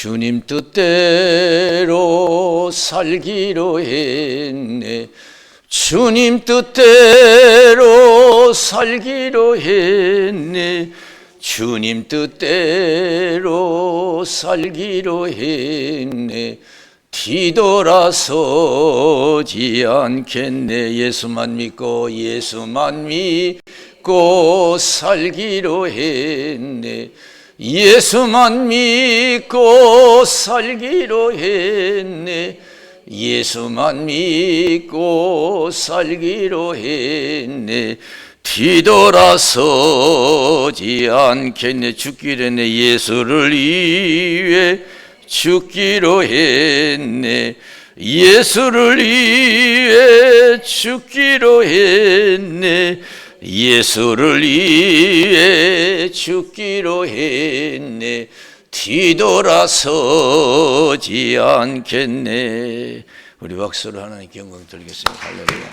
주님 뜻대로 살기로 했네. 주님 뜻대로 살기로 했네. 주님 뜻대로 살기로 했네. 뒤돌아서지 않겠네. 예수만 믿고 살기로 했네. 예수만 믿고 살기로 했네. 예수만 믿고 살기로 했네. 뒤돌아서지 않겠네. 죽기로 했네. 예수를 위해 죽기로 했네. 예수를 위해 죽기로 했네. 예수를 위해 죽기로 했네. 뒤돌아서지 않겠네. 우리 박수로 하나님께 영광 드리겠습니다. 할렐루야.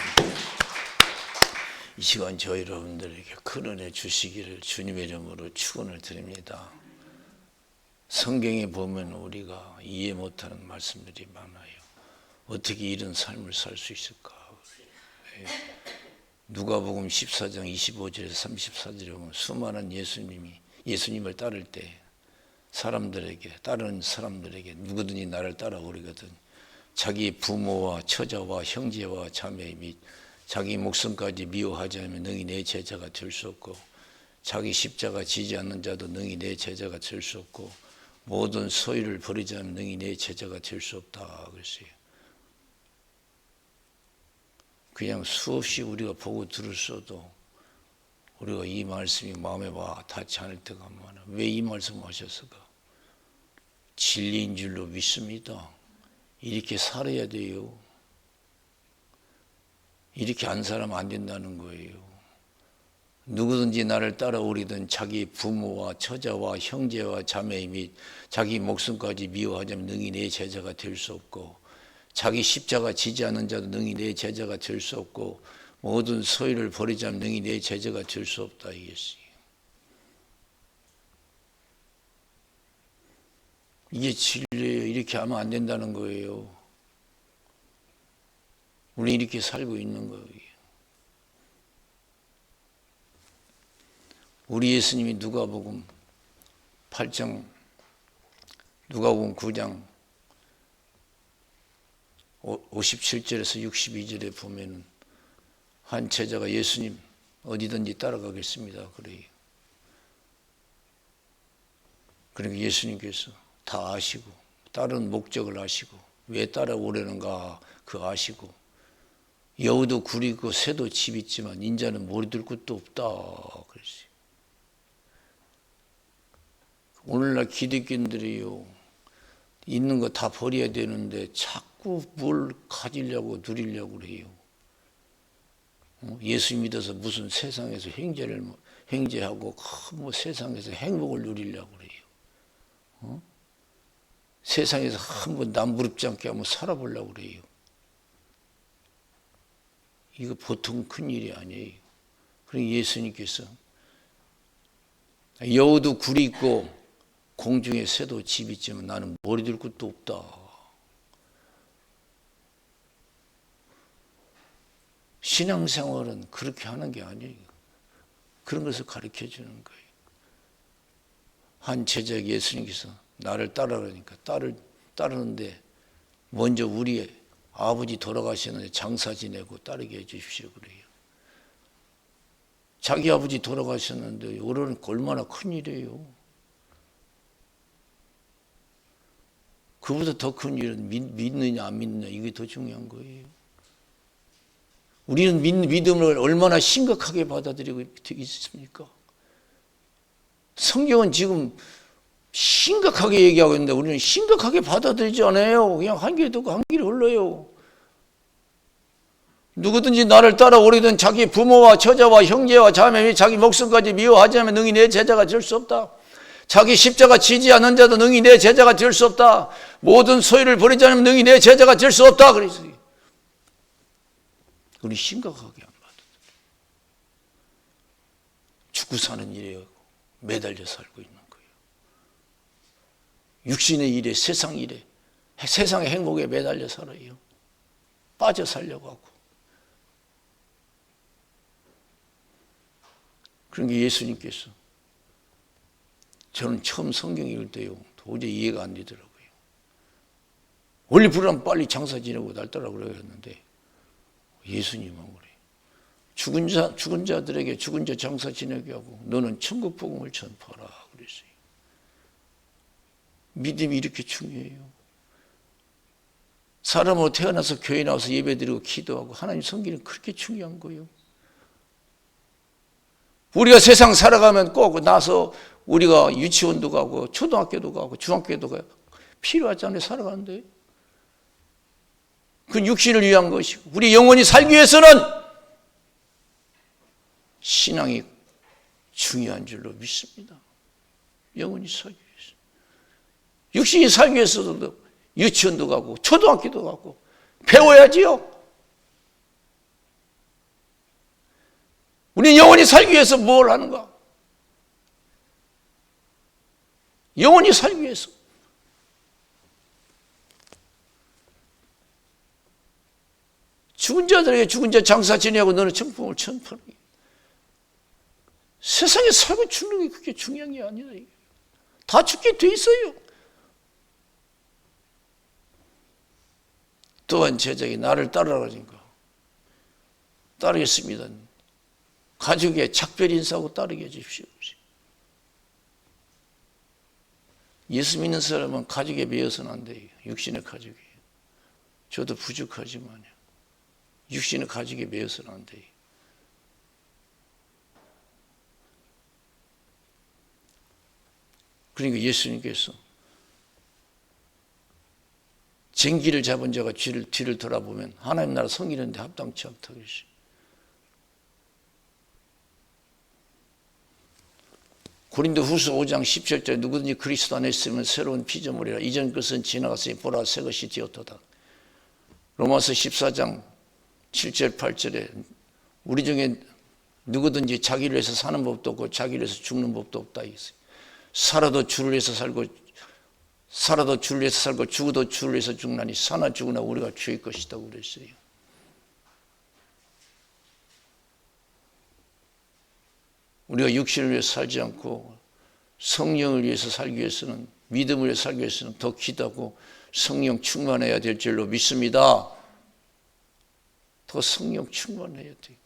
이 시간 저희 여러분들에게 큰 은혜 주시기를 주님의 이름으로 축원을 드립니다. 성경에 보면 우리가 이해 못하는 말씀들이 많아요. 어떻게 이런 삶을 살 수 있을까? 누가복음 14장 25절에서 34절에 보면 수많은 예수님을 따를 때 다른 사람들에게 누구든지 나를 따라오리거든 자기 부모와 처자와 형제와 자매 및 자기 목숨까지 미워하지 않으면 능히 내 제자가 될 수 없고 자기 십자가 지지 않는 자도 능히 내 제자가 될 수 없고 모든 소유를 버리지 않으면 능히 내 제자가 될 수 없다 그랬어요. 그냥 수없이 우리가 보고 들었어도 우리가 이 말씀이 마음에 와 닿지 않을 때가 많아. 왜 이 말씀을 하셨을까? 진리인 줄로 믿습니다. 이렇게 살아야 돼요. 이렇게 안 살면 안 된다는 거예요. 누구든지 나를 따라오리든 자기 부모와 처자와 형제와 자매 및 자기 목숨까지 미워하자면 능히 내 제자가 될 수 없고 자기 십자가 지지 않는 자도 능히 내 제자가 될 수 없고 모든 소유를 버리자면 능히 내 제자가 될 수 없다 이겠어요. 이게 진리예요. 이렇게 하면 안 된다는 거예요. 우리 이렇게 살고 있는 거예요. 우리 예수님이 누가복음 9장 57절에서 62절에 보면 한 제자가 예수님 어디든지 따라가겠습니다 그래요. 그러니까 예수님께서 다 아시고 다른 목적을 아시고 왜 따라오려는가 그 아시고 여우도 굴이 있고 새도 집 있지만 인자는 머리 둘 곳도 없다 그랬어요. 오늘날 기독교인들이요 있는 거 다 버려야 되는데 자꾸 뭘 가지려고 누리려고 그래요. 예수 믿어서 무슨 세상에서 행제하고 뭐 세상에서 행복을 누리려고 그래요. 세상에서 한번 남 무릅지 않게 한번 살아보려고 그래요. 이거 보통 큰 일이 아니에요. 그러니까 예수님께서 여우도 굴이 있고 공중에 새도 집 있지만 나는 머리 둘 곳도 없다. 신앙생활은 그렇게 하는 게 아니에요. 그런 것을 가르쳐 주는 거예요. 한 제자에게 예수님께서 나를 따르라니까 따르는데 먼저 우리 아버지 돌아가셨는데 장사 지내고 따르게 해 주십시오 그래요. 자기 아버지 돌아가셨는데 얼마나 큰 일이에요. 그보다 더 큰 일은 믿느냐 안 믿느냐 이게 더 중요한 거예요. 우리는 믿음을 얼마나 심각하게 받아들이고 있습니까? 성경은 지금 심각하게 얘기하고 있는데 우리는 심각하게 받아들이지 않아요. 그냥 한 길에 듣고 한 길에 흘러요. 누구든지 나를 따라오리든 자기 부모와 처자와 형제와 자매 및 자기 목숨까지 미워하지 않으면 능히 내 제자가 될 수 없다. 자기 십자가 지지 않는 자도 능히 내 제자가 될 수 없다. 모든 소유를 버리지 않으면 능히 내 제자가 될 수 없다. 그래서 우리 심각하게 안 받아들여요. 죽고 사는 일에 매달려 살고 있는 거예요. 육신의 일에, 세상 일에, 세상의 행복에 매달려 살아요. 빠져 살려고 하고. 그러니까 예수님께서, 저는 처음 성경 읽을 때요, 도저히 이해가 안 되더라고요. 원래 부르면 빨리 장사 지내고 날따라 그러겠는데 예수님은 그래. 죽은 자들에게 죽은 자 장사 지내게 하고 너는 천국 복음을 전파하라 그랬어요. 믿음이 이렇게 중요해요. 사람으로 태어나서 교회 나와서 예배드리고 기도하고 하나님 섬기는 그렇게 중요한 거예요. 우리가 세상 살아가면 꼭 나서 우리가 유치원도 가고 초등학교도 가고 중학교도 가고 필요하잖아요. 살아가는데. 그건 육신을 위한 것이고 우리 영혼이 살기 위해서는 신앙이 중요한 줄로 믿습니다. 영혼이 살기 위해서. 육신이 살기 위해서도 유치원도 가고 초등학교도 가고 배워야지요. 우리 영혼이 살기 위해서 뭘 하는가? 영혼이 살기 위해서. 죽은 자들에게 죽은 자 장사 지내고 너는 천국을 전파하는 게. 세상에 살고 죽는 게 그렇게 중요한 게 아니다. 다 죽게 돼 있어요. 또한 제자에게 나를 따르라니까 따르겠습니다. 가족에 작별 인사하고 따르게 해주십시오. 예수 믿는 사람은 가족에 매여서는 안 돼요. 육신의 가족이에요. 저도 부족하지만요. 육신의 가족에 매여서는 안 돼요. 그러니까 예수님께서 쟁기를 잡은 자가 뒤를 돌아보면 하나님 나라 섬기는데 합당치 않다고 그러시죠. 고린도후서 5장 17절에 누구든지 그리스도 안에 있으면 새로운 피조물이라 이전 것은 지나갔으니 보라 새 것이 되었도다. 로마서 14장 7절 8절에 우리 중에 누구든지 자기를 위해서 사는 법도 없고 자기를 위해서 죽는 법도 없다. 살아도 주를 위해서 살고 죽어도 주를 위해서 죽나니 사나 죽으나 우리가 주의 것이라고 그랬어요. 우리가 육신을 위해서 살지 않고 성령을 위해서 살기 위해서는 믿음을 위해서 살기 위해서는 더 기도하고 성령 충만해야 될 줄로 믿습니다. 더 성령 충만해야 돼요.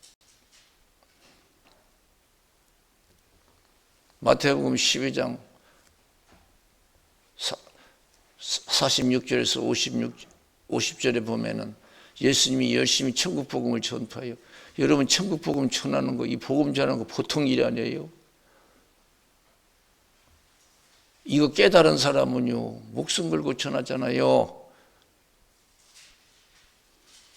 마태복음 12장 46절에서 50절에 보면은 예수님이 열심히 천국 복음을 전파해요. 여러분 천국 복음 전하는 거, 이 복음 전하는 거 보통 일이 아니에요. 이거 깨달은 사람은요 목숨 걸고 전하잖아요.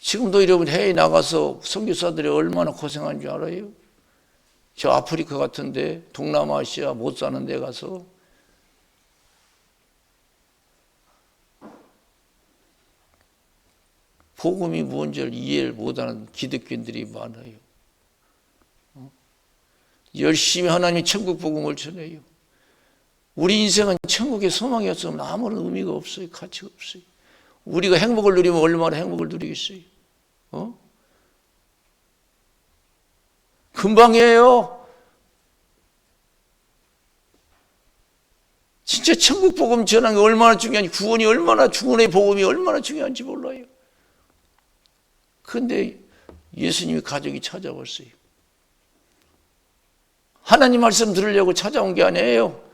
지금도 여러분 해외에 나가서 선교사들이 얼마나 고생한 줄 알아요? 저 아프리카 같은데 동남아시아 못 사는 데 가서 복음이 뭔지를 이해를 못하는 기독교인들이 많아요. 열심히 하나님 천국 복음을 전해요. 우리 인생은 천국의 소망이 없으면 아무런 의미가 없어요. 가치가 없어요. 우리가 행복을 누리면 얼마나 행복을 누리겠어요. 금방이에요. 진짜 천국 복음 전하는 게 얼마나 중요한지, 구원이 얼마나, 구원의 복음이 얼마나 중요한지 몰라요. 그런데 예수님이 가족이 찾아왔어요. 하나님 말씀 들으려고 찾아온 게 아니에요.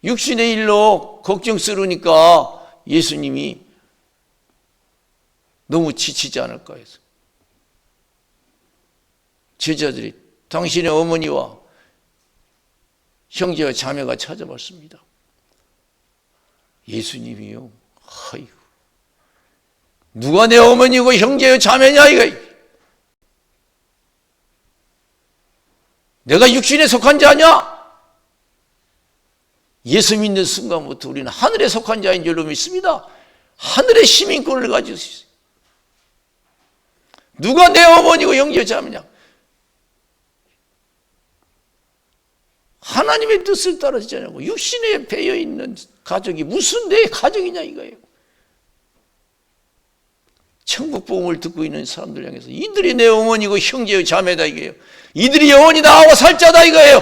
육신의 일로 걱정스러우니까 예수님이 너무 지치지 않을까 해서 제자들이 당신의 어머니와 형제와 자매가 찾아왔습니다. 예수님이요. 아이고, 누가 내 어머니고 형제요 자매냐 이거. 내가 육신에 속한 자냐? 예수 믿는 순간부터 우리는 하늘에 속한 자인 줄로 믿습니다. 하늘의 시민권을 가지고 있어요. 누가 내 어머니고 형제 자매냐? 하나님의 뜻을 따르지 않고 육신에 배어있는 가족이 무슨 내 가족이냐 이거예요. 천국 복음을 듣고 있는 사람들 향해서 이들이 내 어머니고 형제요 자매다 이거예요. 이들이 영원히 나와 살 자다 이거예요.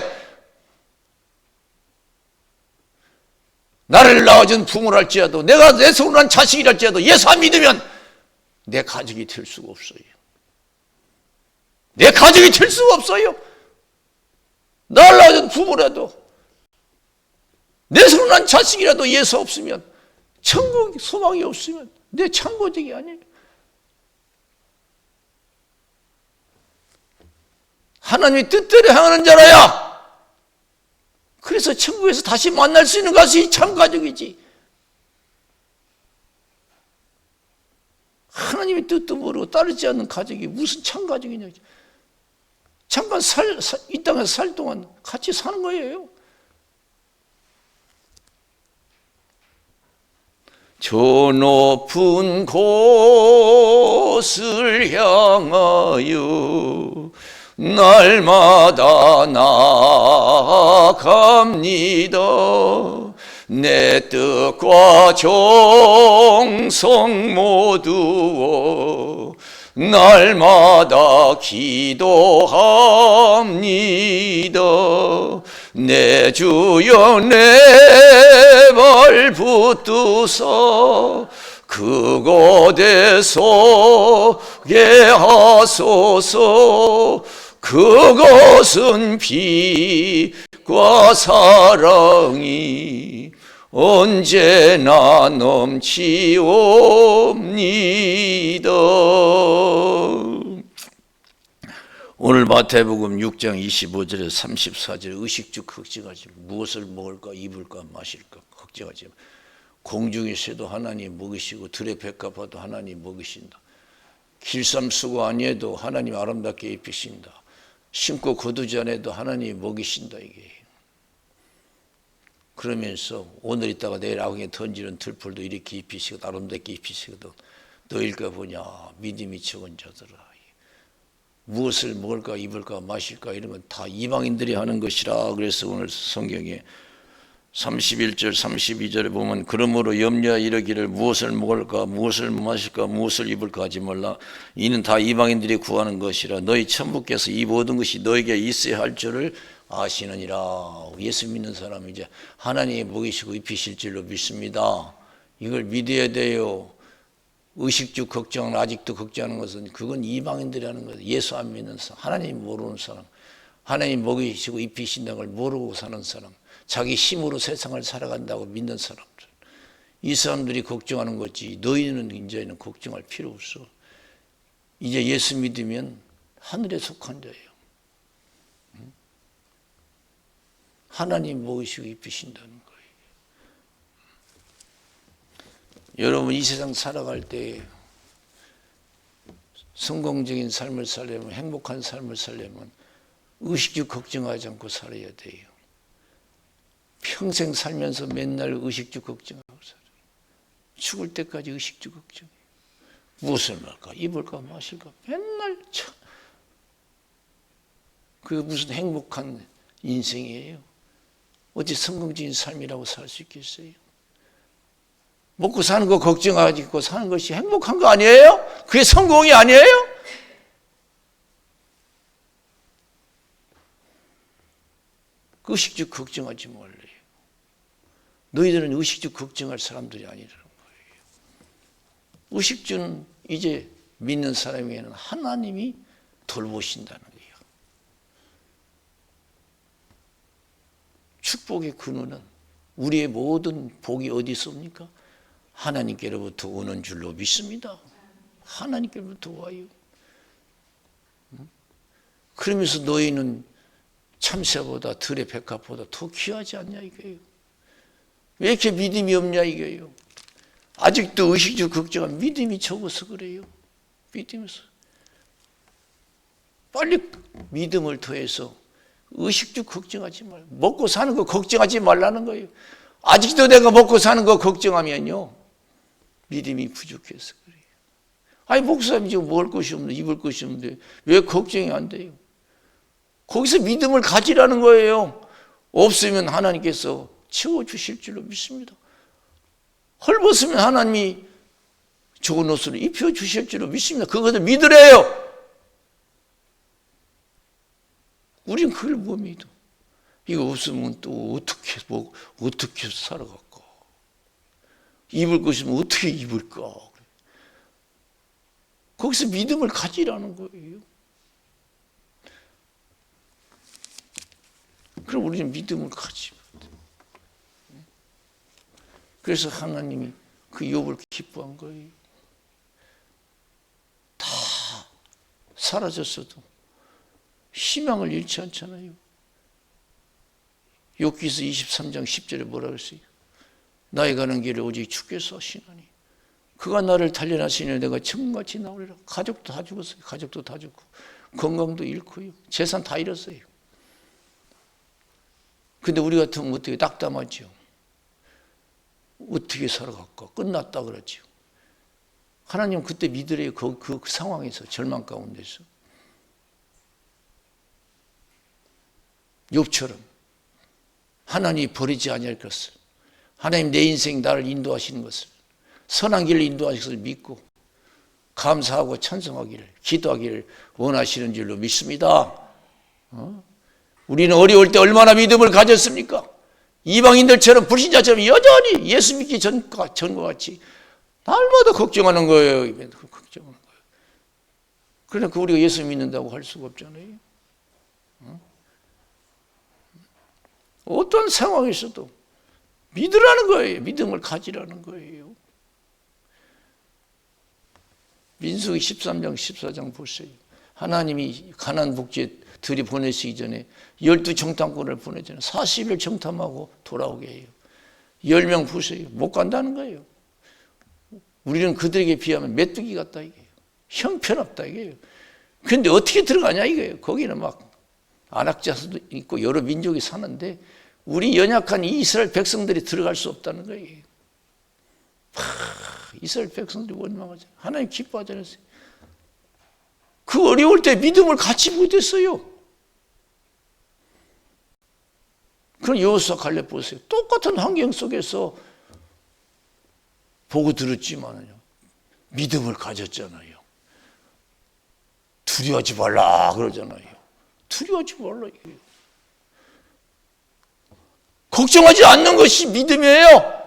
나를 낳아준 부모랄지라도 내가 내 손으로 난 자식이랄지라도 예수 안 믿으면 내 가족이 될 수가 없어요. 내 가족이 될 수가 없어요. 나를 낳아준 부모라도 내 손으로 난 자식이라도 예수 없으면 천국 소망이 없으면 내 참고적이 아니에요. 하나님의 뜻대로 행하는 자라야 그래서 천국에서 다시 만날 수 있는 것이 참가족이지. 하나님의 뜻도 모르고 따르지 않는 가족이 무슨 참가족이냐. 잠깐 이 땅에서 살 동안 같이 사는 거예요. 저 높은 곳을 향하여 날마다 나아갑니다. 내 뜻과 정성 모두 날마다 기도합니다. 내 주여 내 발 붙드사 그곳에 서게 하소서. 그것은 빛과 사랑이 언제나 넘치옵니다. 오늘 마태복음 6장 25절에서 34절에 의식주 걱정하지 마. 무엇을 먹을까 입을까 마실까 걱정하지 마. 공중의 새도 하나님 먹이시고 들의 백합화도 하나님 먹이신다. 길쌈수고 아니해도 하나님 아름답게 입히신다. 심고 거두지 않아도 하나님 먹이신다 이게. 그러면서 오늘 있다가 내일 아궁이에 던지는 들풀도 이렇게 입히시고 아름답게 입히시거든. 너일까 보냐 믿음이 적은 자들아. 무엇을 먹을까 입을까 마실까 이런 건 다 이방인들이 하는 것이라. 그래서 오늘 성경에 31절 32절에 보면 그러므로 염려하여 이르기를 무엇을 먹을까 무엇을 마실까 무엇을 입을까 하지 말라. 이는 다 이방인들이 구하는 것이라. 너희 천부께서 이 모든 것이 너에게 있어야 할 줄을 아시느니라. 예수 믿는 사람은 이제 하나님이 먹이시고 입히실 줄로 믿습니다. 이걸 믿어야 돼요. 의식주 걱정은 아직도 걱정하는 것은 그건 이방인들이 하는 거예요. 예수 안 믿는 사람, 하나님 모르는 사람, 하나님 먹이시고 입히신다는 걸 모르고 사는 사람, 자기 힘으로 세상을 살아간다고 믿는 사람들, 이 사람들이 걱정하는 거지. 너희는 이제는 걱정할 필요 없어. 이제 예수 믿으면 하늘에 속한 자예요. 하나님 먹이시고 입히신다는 거예요. 여러분 이 세상 살아갈 때 성공적인 삶을 살려면 행복한 삶을 살려면 의식주 걱정하지 않고 살아야 돼요. 평생 살면서 맨날 의식주 걱정하고 살아요. 죽을 때까지 의식주 걱정해요. 무엇을 먹을까 입을까 마실까 맨날 참. 그게 무슨 행복한 인생이에요. 어찌 성공적인 삶이라고 살 수 있겠어요. 먹고 사는 거 걱정하고 사는 것이 행복한 거 아니에요? 그게 성공이 아니에요? 의식주 걱정하지 말래요. 너희들은 의식주 걱정할 사람들이 아니라는 거예요. 의식주는 이제 믿는 사람에게는 하나님이 돌보신다는 거예요. 축복의 근원은 우리의 모든 복이 어디 있습니까? 하나님께로부터 오는 줄로 믿습니다. 하나님께로부터 와요. 그러면서 너희는 참새보다 들의 백합보다 더 귀하지 않냐 이거예요. 왜 이렇게 믿음이 없냐 이거예요. 아직도 의식주 걱정은 믿음이 적어서 그래요. 믿음에서 빨리 믿음을 더해서 의식주 걱정하지 말고 먹고 사는 거 걱정하지 말라는 거예요. 아직도 내가 먹고 사는 거 걱정하면요 믿음이 부족해서 그래요. 아니 목사님 지금 먹을 것이 없는데 입을 것이 없는데 왜 걱정이 안 돼요? 거기서 믿음을 가지라는 거예요. 없으면 하나님께서 채워주실 줄로 믿습니다. 헐벗으면 하나님이 좋은 옷을 입혀주실 줄로 믿습니다. 그것을 믿으래요. 우린 그걸 못 믿어. 이거 없으면 또 어떻게 살아갈까? 입을 것이면 어떻게 입을까? 거기서 믿음을 가지라는 거예요. 그럼 우리는 믿음을 가지. 그래서 하나님이 그 욥을 기뻐한 거예요. 다 사라졌어도 희망을 잃지 않잖아요. 욥기서 23장 10절에 뭐라 그랬어요? 나의 가는 길을 오직 주께서 하시나니 그가 나를 단련하시니 내가 천국같이 나오리라. 가족도 다 죽었어요. 가족도 다 죽고 건강도 잃고요. 재산 다 잃었어요. 근데 우리 같으면 어떻게 낙담하죠? 어떻게 살아갈까? 끝났다 그러죠. 하나님 그때 믿으래요. 그 상황에서, 절망 가운데서. 욥처럼 하나님이 버리지 아니할 것을, 하나님 내 인생 나를 인도하시는 것을, 선한 길을 인도하시는 것을 믿고 감사하고 찬송하기를, 기도하기를 원하시는 줄로 믿습니다. 우리는 어려울 때 얼마나 믿음을 가졌습니까? 이방인들처럼 불신자처럼 여전히 예수 믿기 전과 같이 날마다 걱정하는 거예요. 걱정하는 거예요. 그러니까 우리가 예수 믿는다고 할 수가 없잖아요. 어떤 상황에서도 믿으라는 거예요. 믿음을 가지라는 거예요. 민수기 13장 14장 보세요. 하나님이 가나안 복지에 들이보내시기 전에 12정탐꾼을 보내잖아요. 40일 정탐하고 돌아오게 해요. 10명 보세요. 못 간다는 거예요. 우리는 그들에게 비하면 메뚜기 같다 이게요. 형편없다 이게요. 그런데 어떻게 들어가냐 이거예요. 거기는 막 안악자도 있고 여러 민족이 사는데 우리 연약한 이스라엘 백성들이 들어갈 수 없다는 거예요. 이스라엘 백성들이 원망하죠. 하나님 기뻐하잖아요. 그 어려울 때 믿음을 갖지 못했어요. 그럼 여호수아 갈렙 보세요. 똑같은 환경 속에서 보고 들었지만요. 믿음을 가졌잖아요. 두려워하지 말라 그러잖아요. 두려워하지 말라 이거예요. 걱정하지 않는 것이 믿음이에요.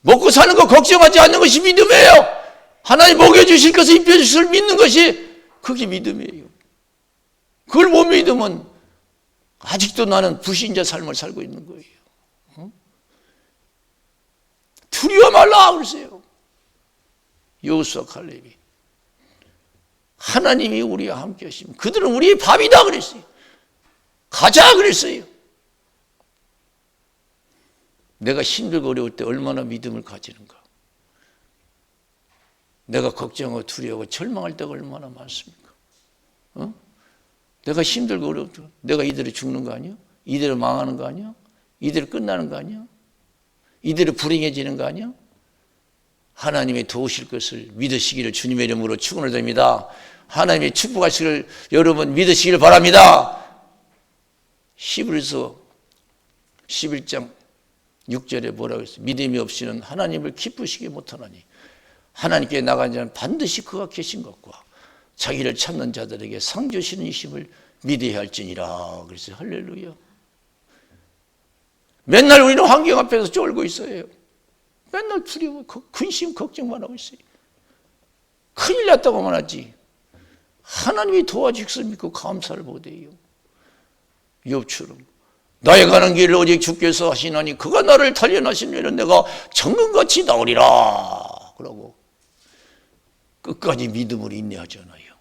먹고 사는 거 걱정하지 않는 것이 믿음이에요. 하나님 먹여주실 것을 입혀주실 것을 믿는 것이 그게 믿음이에요. 그걸 못 믿으면 아직도 나는 불신자 삶을 살고 있는 거예요. 두려워 말라 그러세요. 여호수아 갈렙이. 하나님이 우리와 함께 하시면 그들은 우리의 밥이다 그랬어요. 가자 그랬어요. 내가 힘들고 어려울 때 얼마나 믿음을 가지는가. 내가 걱정하고 두려워하고 절망할 때가 얼마나 많습니까? 내가 힘들고 어려울 때 내가 이대로 죽는 거 아니야? 이대로 망하는 거 아니야? 이대로 끝나는 거 아니야? 이대로 불행해지는 거 아니야? 하나님이 도우실 것을 믿으시기를 주님의 이름으로 축원을 드립니다. 하나님이 축복하시기를 여러분 믿으시기를 바랍니다. 히브리서 11장 6절에 뭐라고 했어요? 믿음이 없이는 하나님을 기쁘시게 못하나니 하나님께 나간 자는 반드시 그가 계신 것과 자기를 찾는 자들에게 상 주시는 이심을 믿어야 할지니라. 그랬어요. 할렐루야. 맨날 우리는 환경 앞에서 쫄고 있어요. 맨날 두려워, 근심, 걱정만 하고 있어요. 큰일 났다고만 하지. 하나님이 도와주실 것을 믿고 감사를 못해요. 욥처럼 나의 가는 길을 오직 주께서 하시나니 그가 나를 단련하시면 내가 정금같이 나오리라. 그러고 끝까지 믿음으로 인내하잖아요.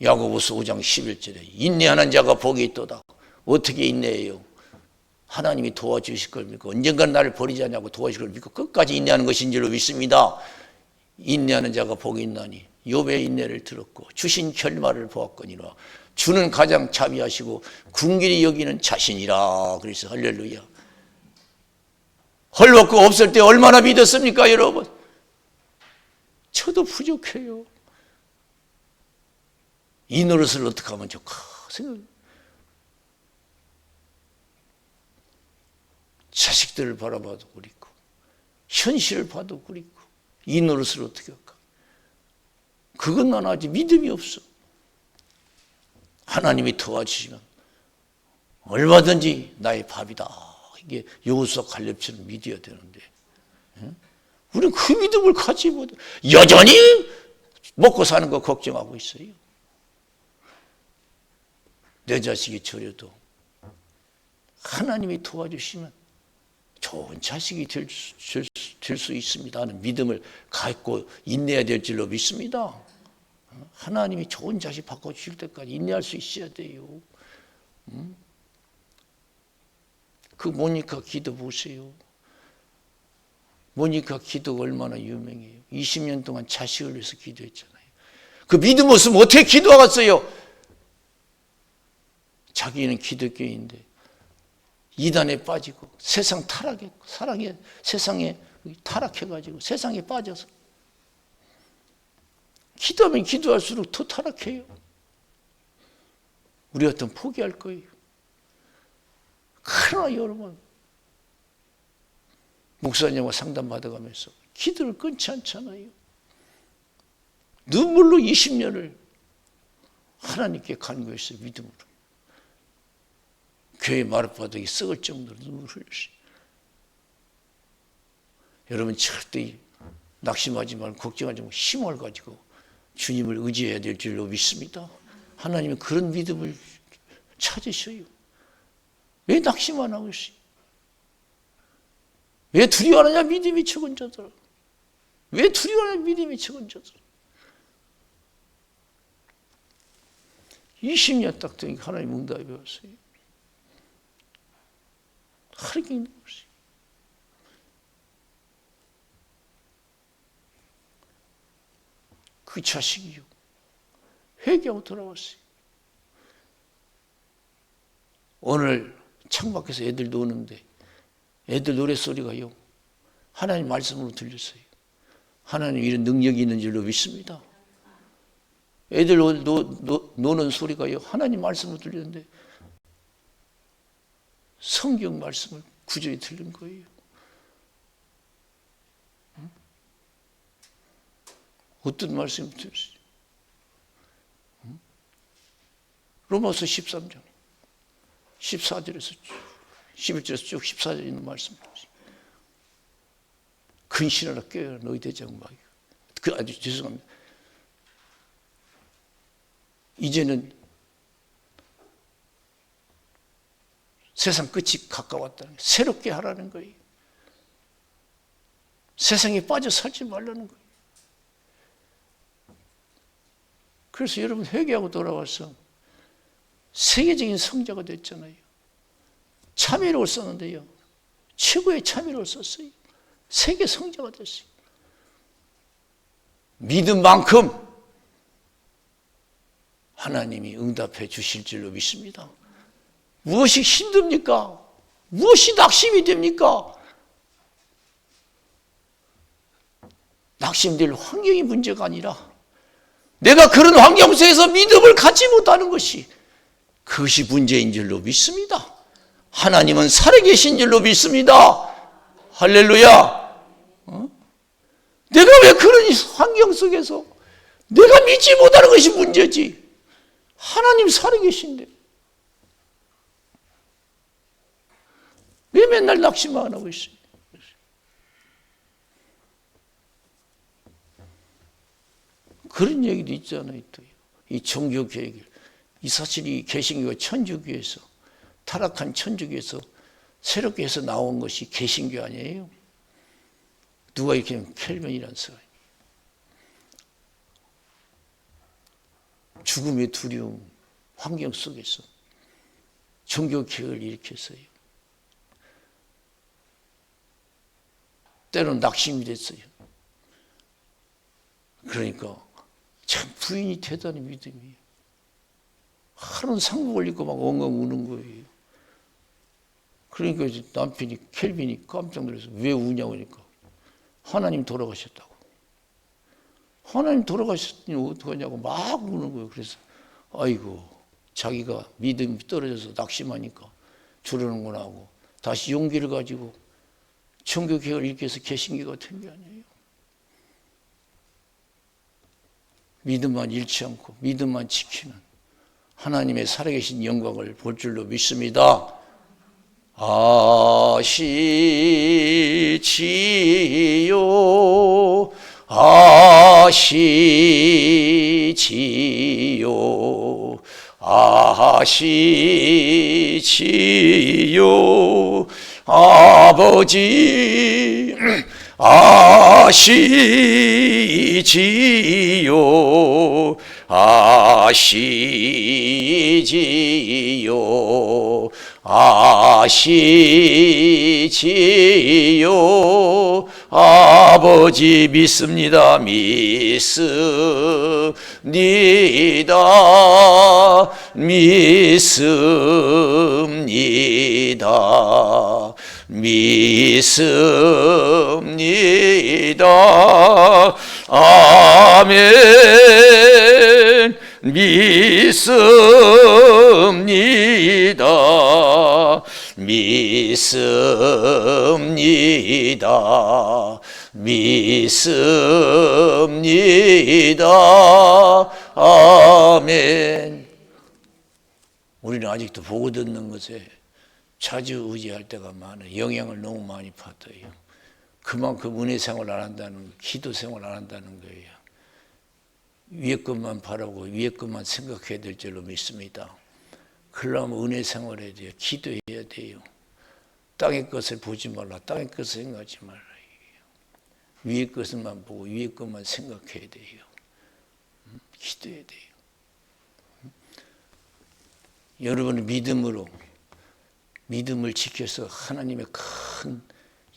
야고보서 5장 11절에 인내하는 자가 복이 있도다. 어떻게 인내해요? 하나님이 도와주실 걸 믿고 언젠간 나를 버리지 않냐고 도와주실 걸 믿고 끝까지 인내하는 것인 줄로 믿습니다. 인내하는 자가 복이 있나니 욥의 인내를 들었고 주신 결말을 보았거니와 주는 가장 자비하시고 궁길이 여기는 자신이라. 그래서 할렐루야. 헐벗고 없을 때 얼마나 믿었습니까 여러분? 저도 부족해요. 이 노릇을 어떻게 하면 좋을까 생각. 자식들을 바라봐도 그립고 현실을 봐도 그립고 이 노릇을 어떻게 할까? 그건 난 아직 믿음이 없어. 하나님이 도와주시면 얼마든지 나의 밥이다. 이게 여호수아 갈렙처럼 믿어야 되는데 우리는 그 믿음을 가지 못해. 여전히 먹고 사는 거 걱정하고 있어요. 내 자식이 저려도 하나님이 도와주시면 좋은 자식이 될 수 있습니다 하는 믿음을 갖고 인내해야 될 줄로 믿습니다. 하나님이 좋은 자식 바꿔주실 때까지 인내할 수 있어야 돼요. 그 모니카 기도 보세요. 모니카 기도가 얼마나 유명해요. 20년 동안 자식을 위해서 기도했잖아요. 그 믿음 없으면 어떻게 기도하겠어요? 자기는 기독교인데 이단에 빠지고 세상 타락했고 세상에 타락해가지고 세상에 빠져서 기도하면 기도할수록 더 타락해요. 우리 같으면 포기할 거예요. 그러나 여러분 목사님과 상담 받아가면서 기도를 끊지 않잖아요. 눈물로 20년을 하나님께 간구했어요. 믿음으로. 교회 마룻바닥이 썩을 정도로 눈물을 흘렸어요. 여러분 절대 낙심하지 말고 걱정하지 말고 힘을 가지고 주님을 의지해야 될 줄로 믿습니다. 하나님은 그런 믿음을 찾으셔요. 왜 낙심 안 하고 있어요? 왜 두려워하느냐? 믿음이 적은 자들아. 왜 두려워하느냐? 믿음이 적은 자들아. 20년 딱 되니까 하나님 응답이 왔어요. 하루도 없어요. 그 자식이요. 회개하고 돌아왔어요. 오늘 창밖에서 애들 노는데 애들 노랫소리가요. 하나님 말씀으로 들렸어요. 하나님 이런 능력이 있는 줄로 믿습니다. 애들 노는 소리가요. 하나님 말씀으로 들리는데 성경 말씀을 구절이 들린 거예요. 어떤 말씀이 들었어요? 로마서 13장 14절에서 11절에서 쭉 14절에 있는 말씀. 근신하라 깨어라 너희 대장 마귀. 아주 죄송합니다. 이제는 세상 끝이 가까웠다는 거예요. 새롭게 하라는 거예요. 세상에 빠져 살지 말라는 거예요. 그래서 여러분 회개하고 돌아와서 세계적인 성자가 됐잖아요. 참회록을 썼는데요. 최고의 참회록을 썼어요. 세계 성자가 됐어요. 믿은 만큼 하나님이 응답해 주실 줄로 믿습니다. 무엇이 힘듭니까? 무엇이 낙심이 됩니까? 낙심될 환경이 문제가 아니라 내가 그런 환경 속에서 믿음을 갖지 못하는 것이 그것이 문제인 줄로 믿습니다. 하나님은 살아계신 줄로 믿습니다. 할렐루야. 내가 왜 그런 환경 속에서 내가 믿지 못하는 것이 문제지. 하나님 살아계신데 왜 맨날 낙심만 하고 있어요? 그런 얘기도 있잖아요. 또. 이 종교 계획, 이 사실이 개신교가 천주교에서 타락한 천주교에서 새롭게 해서 나온 것이 개신교 아니에요? 누가 이렇게 하면 켈빈이라는 사람이 죽음의 두려움 환경 속에서 종교 계획을 일으켰어요. 때로는 낙심이 됐어요. 그러니까 참 부인이 대단히 믿음이에요. 하루는 상부 걸리고 막 엉엉 우는 거예요. 그러니까 이제 남편이 켈빈이 깜짝 놀라서 왜 우냐고 하니까 하나님 돌아가셨다고. 하나님 돌아가셨더니 어떡하냐고 막 우는 거예요. 그래서 아이고 자기가 믿음이 떨어져서 낙심하니까 저러는구나 하고 다시 용기를 가지고 종교개혁을 일으켜서 개신교가 된 게 아니에요. 믿음만 잃지 않고 믿음만 지키는 하나님의 살아계신 영광을 볼 줄로 믿습니다. 아시지요 아시지요 아시지요 아버지 아시지요 아시지요 아시지요 아버지 믿습니다 믿습니다 믿습니다 믿습니다 아멘 믿습니다 믿습니다 믿습니다 아멘. 우리는 아직도 보고 듣는 것에 좌지우지할 때가 많아요. 영향을 너무 많이 받아요. 그만큼 은혜 생활 안 한다는, 기도 생활 안 한다는 거예요. 위에 것만 바라고 위에 것만 생각해야 될 줄로 믿습니다. 그러려면 은혜 생활해야 돼요. 기도해야 돼요. 땅의 것을 보지 말라. 땅의 것을 생각하지 말라. 위에 것만 보고 위에 것만 생각해야 돼요. 기도해야 돼요. 여러분은 믿음을 지켜서 하나님의 큰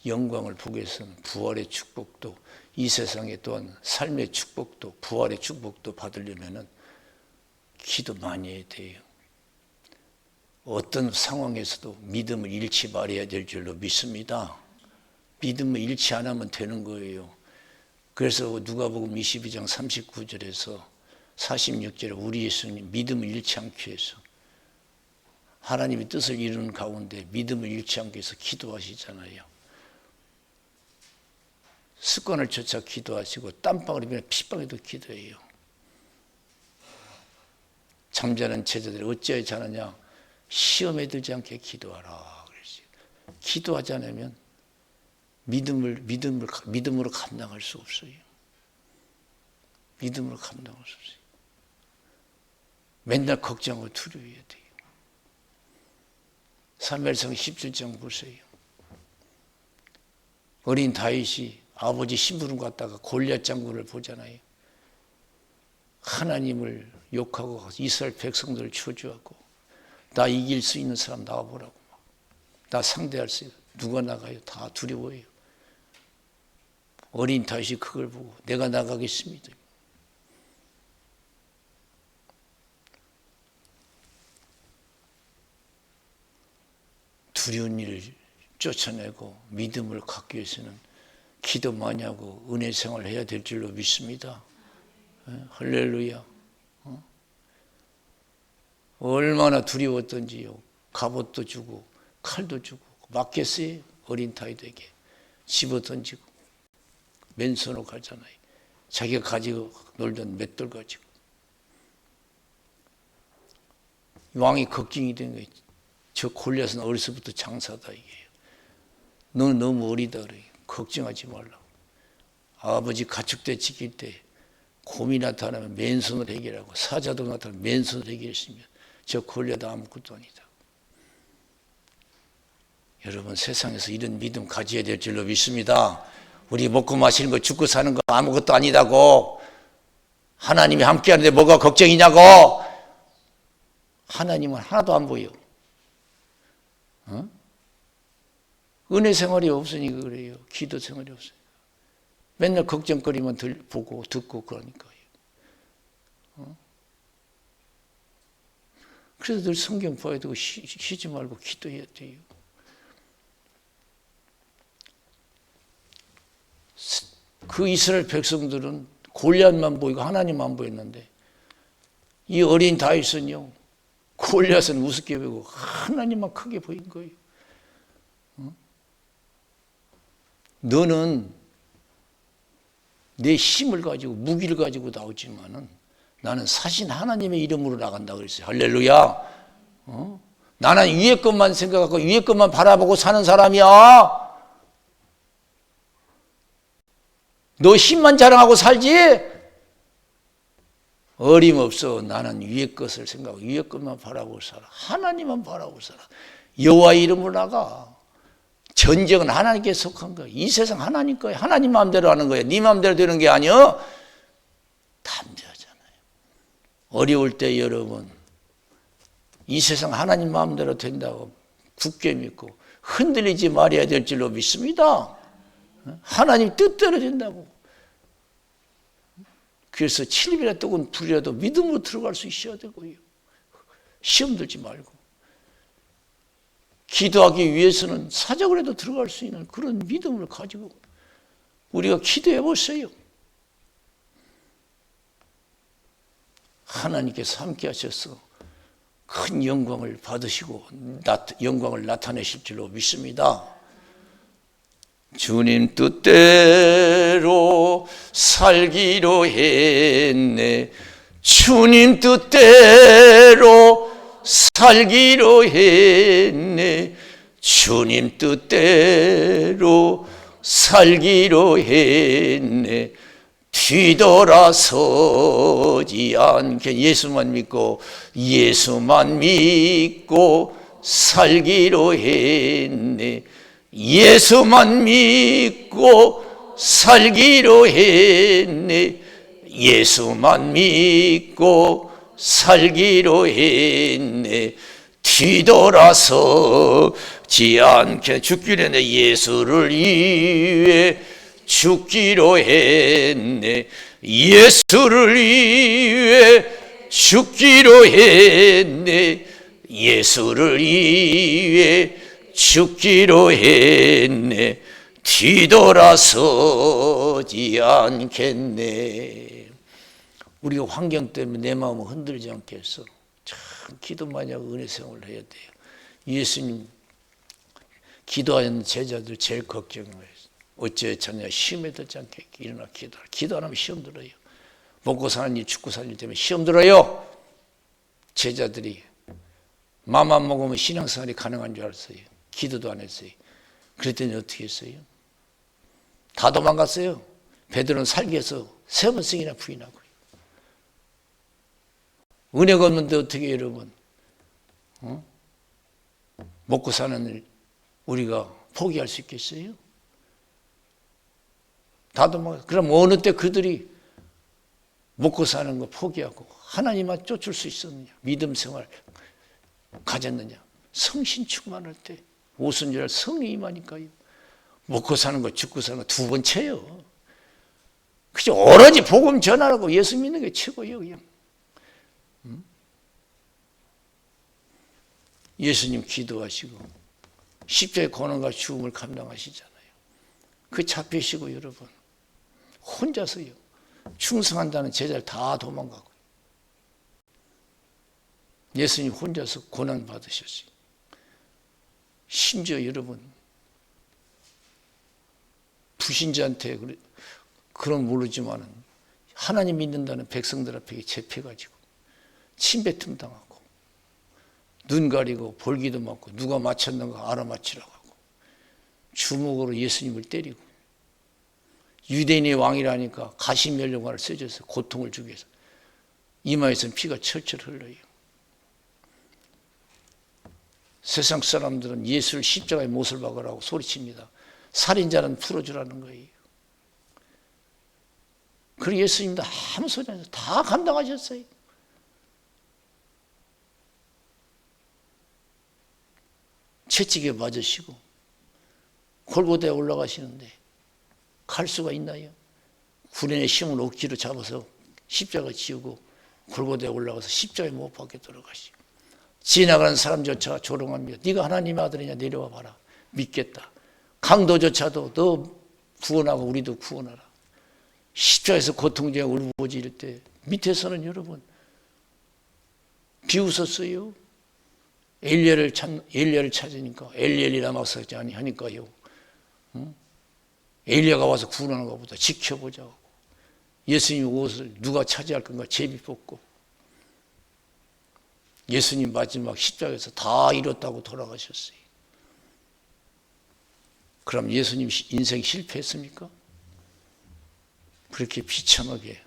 영광을 보기 위해서는 부활의 축복도 이 세상에 또한 삶의 축복도 부활의 축복도 받으려면 기도 많이 해야 돼요. 어떤 상황에서도 믿음을 잃지 말아야 될 줄로 믿습니다. 믿음을 잃지 않으면 되는 거예요. 그래서 누가복음 22장 39절에서 46절에 우리 예수님 믿음을 잃지 않기 위해서 하나님의 뜻을 이루는 가운데 믿음을 잃지 않기 위해서 기도하시잖아요. 습관을 쫓아 기도하시고 땀방울이면 핏방울도 기도해요. 잠자는 제자들이 어찌하여 자느냐? 시험에 들지 않게 기도하라. 그랬어요. 기도하지 않으면 믿음으로 감당할 수 없어요. 믿음으로 감당할 수 없어요. 맨날 걱정하고 두려워해야 돼요. 사무엘상 17장 보세요. 어린 다윗이 아버지 심부름 갔다가 골리앗 장군을 보잖아요. 하나님을 욕하고 이스라엘 백성들을 저주하고 나 이길 수 있는 사람 나와보라고 나 상대할 수 있는 누가 나가요? 다 두려워해요. 어린 다윗이 그걸 보고 내가 나가겠습니다. 두려운 일을 쫓아내고 믿음을 갖기 위해서는 기도 많이 하고 은혜 생활을 해야 될 줄로 믿습니다. 할렐루야. 얼마나 두려웠던지요. 갑옷도 주고 칼도 주고 맞겠어요. 어린 다윗에게 집어 던지고 맨손으로 가잖아요. 자기가 가지고 놀던 맷돌 가지고 왕이 걱정이 된 거예요. 저 골리앗은 어려서부터 장사다 이게요. 너는 너무 어리다 그래요. 걱정하지 말라고. 아버지 가축대 지킬 때 곰이 나타나면 맨손으로 해결하고 사자도 나타나면 맨손으로 해결했으면 저 골리앗 아무것도 아니다. 여러분 세상에서 이런 믿음 가져야 될 줄로 믿습니다. 우리 먹고 마시는 거 죽고 사는 거 아무것도 아니다고. 하나님이 함께하는데 뭐가 걱정이냐고. 하나님은 하나도 안 보여. 은혜 생활이 없으니까 그래요. 기도 생활이 없으니까. 맨날 걱정거리만 보고 듣고 그러니까요. 그래서 늘 성경 봐야 되고 쉬지 말고 기도해야 돼요. 그 이스라엘 백성들은 골리앗만 보이고 하나님 안 보였는데 이 어린 다윗은요. 골리앗은 우습게 보이고 하나님만 크게 보인 거예요. 너는 내 힘을 가지고 무기를 가지고 나오지만은 나는 사신 하나님의 이름으로 나간다 그랬어요. 할렐루야. 나는 위의 것만 생각하고 위의 것만 바라보고 사는 사람이야. 너 힘만 자랑하고 살지? 어림없어. 나는 위의 것을 생각하고 위의 것만 바라보고 살아. 하나님만 바라보고 살아. 여호와의 이름으로 나가. 전쟁은 하나님께 속한 거야. 이 세상 하나님 거야. 하나님 마음대로 하는 거야. 네 마음대로 되는 게 아니야. 담대하잖아요. 어려울 때 여러분, 이 세상 하나님 마음대로 된다고 굳게 믿고 흔들리지 말아야 될 줄로 믿습니다. 하나님 뜻대로 된다고. 그래서 7일이나 뜨거운 불이라도 믿음으로 들어갈 수 있어야 되고요. 시험 들지 말고. 기도하기 위해서는 사적으로 해도 들어갈 수 있는 그런 믿음을 가지고 우리가 기도해 보세요. 하나님께서 함께 하셔서 큰 영광을 받으시고 영광을 나타내실 줄로 믿습니다. 주님 뜻대로 살기로 했네. 주님 뜻대로 살기로 했네. 주님 뜻대로 살기로 했네. 뒤돌아서지 않게 예수만 믿고 살기로 했네. 예수만 믿고 살기로 했네. 예수만 믿고 살기로 했네. 뒤돌아서지 않게 죽기로 했네. 예수를 위해 죽기로 했네. 예수를 위해 죽기로 했네. 예수를 위해 죽기로 했네. 뒤돌아서지 않겠네. 우리가 환경 때문에 내 마음을 흔들지 않게 해서 참 기도 많이 하고 은혜 생활을 해야 돼요. 예수님 기도하는 제자들 제일 걱정인 거예요. 어째 자냐 시험에 들지 않게 일어나 기도하라. 기도 안 하면 시험 들어요. 먹고 사는 일 죽고 사는 일 때문에 시험 들어요. 제자들이 맘만 먹으면 신앙생활이 가능한 줄 알았어요. 기도도 안 했어요. 그랬더니 어떻게 했어요? 다 도망갔어요. 베드로는 살기에서 3번씩이나 부인하고요. 은혜가 없는데 어떻게 여러분 먹고 사는 일 우리가 포기할 수 있겠어요? 다 도망갔어요. 그럼 어느 때 그들이 먹고 사는 거 포기하고 하나님만 쫓을 수 있었느냐? 믿음 생활 가졌느냐? 성신 충만할 때 오순절 성이 임하니까요. 먹고 사는 거 죽고 사는 거 두 번째요. 그저 오로지 복음 전하라고 예수 믿는 게 최고예요. 그냥. 예수님 기도하시고 십자가의 고난과 죽음을 감당하시잖아요. 그 잡히시고 여러분 혼자서요. 충성한다는 제자를 다 도망가고 예수님 혼자서 고난 받으셨어요. 심지어 여러분 불신자한테 그런 모르지만은 하나님 믿는다는 백성들 앞에 잡혀가지고 침뱉음 당하고 눈 가리고 볼기도 맞고 누가 맞췄는가 알아맞히라고 하고 주먹으로 예수님을 때리고 유대인의 왕이라니까 가시면류관을 써줘서 고통을 주기 위해서 이마에서는 피가 철철 흘러요. 세상 사람들은 예수를 십자가에 못을 박으라고 소리칩니다. 살인자는 풀어주라는 거예요. 그리고 예수님도 아무 소리 안 해서 다 감당하셨어요. 채찍에 맞으시고 골고다에 올라가시는데 갈 수가 있나요? 구련의 심을 억지로 잡아서 십자가 지우고 골고다에 올라가서 십자가에 못 박게 돌아가시고 지나가는 사람조차 조롱합니다. 네가 하나님의 아들이냐 내려와 봐라. 믿겠다. 강도조차도 너 구원하고 우리도 구원하라. 십자가에서 고통쟁이 울부짖을 때 밑에서는 여러분 비웃었어요. 엘리야를 찾으니까 엘리엘리 라마 사자니 하니까요. 엘리야가 와서 구원하는 것보다 지켜보자고. 예수님 옷을 누가 차지할 건가 제비 뽑고, 예수님 마지막 십자가에서 다 이뤘다고 돌아가셨어요. 그럼 예수님 인생 실패했습니까? 그렇게 비참하게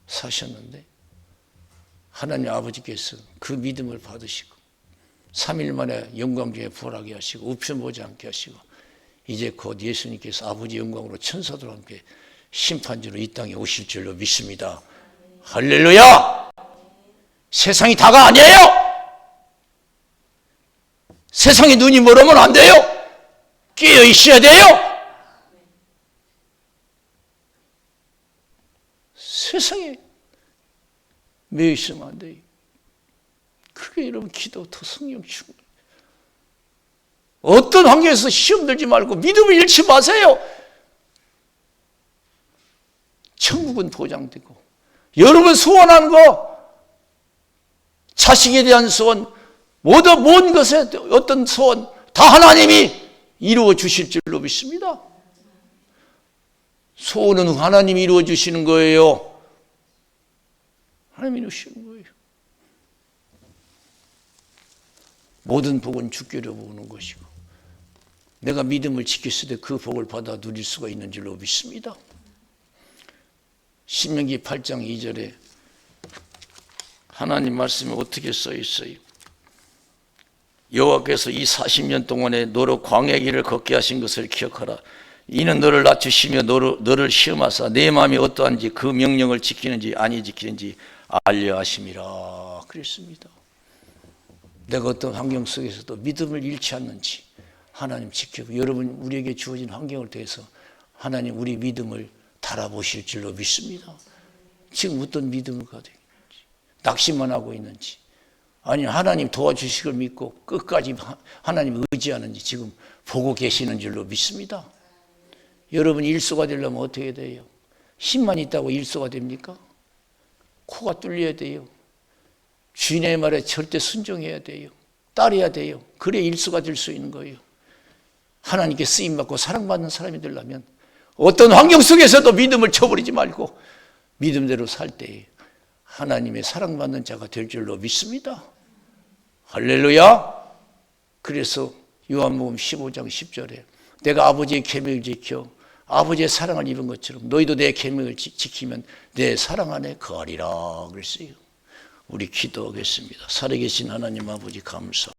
사셨는데 하나님 아버지께서 그 믿음을 받으시고 3일 만에 영광 중에 부활하게 하시고 우편 보지 않게 하시고 이제 곧 예수님께서 아버지 영광으로 천사들과 함께 심판주로 이 땅에 오실 줄로 믿습니다. 할렐루야! 세상이 다가 아니에요. 세상에 눈이 멀으면 안 돼요. 깨어 있어야 돼요. 세상에 매여 있으면 안 돼요. 그게 여러분 기도부터 성령 충만. 어떤 환경에서 시험 들지 말고 믿음을 잃지 마세요. 천국은 보장되고 여러분 소원하는 거, 자식에 대한 소원, 모든 것에 어떤 소원 다 하나님이 이루어 주실 줄로 믿습니다. 소원은 하나님이 이루어 주시는 거예요. 하나님이 이루시는 거예요. 모든 복은 주께로 오는 것이고 내가 믿음을 지켰을 때 그 복을 받아 누릴 수가 있는 줄로 믿습니다. 신명기 8장 2절에 하나님 말씀이 어떻게 써 있어요? 여호와께서 이 40년 동안에 너로 광야 길을 걷게 하신 것을 기억하라. 이는 너를 낮추시며 너를 시험하사 내 마음이 어떠한지 그 명령을 지키는지 아니 지키는지 알려 하심이라 그랬습니다. 내가 어떤 환경 속에서도 믿음을 잃지 않는지 하나님 지키고 여러분 우리에게 주어진 환경을 대해서 하나님 우리 믿음을 달아보실 줄로 믿습니다. 지금 어떤 믿음을 가지고 있는지, 낙심만 하고 있는지, 아니 하나님 도와주실 걸 믿고 끝까지 하나님 의지하는지 지금 보고 계시는 줄로 믿습니다. 여러분 일소가 되려면 어떻게 돼요? 힘만 있다고 일소가 됩니까? 코가 뚫려야 돼요. 주인의 말에 절대 순종해야 돼요. 따라야 돼요. 그래 일소가 될 수 있는 거예요. 하나님께 쓰임받고 사랑받는 사람이 되려면 어떤 환경 속에서도 믿음을 쳐버리지 말고 믿음대로 살 때 하나님의 사랑받는 자가 될 줄로 믿습니다. 할렐루야. 그래서 요한복음 15장 10절에 내가 아버지의 계명을 지켜 아버지의 사랑을 입은 것처럼 너희도 내 계명을 지키면 내 사랑 안에 거하리라 그랬어요. 우리 기도하겠습니다. 살아계신 하나님 아버지 감사.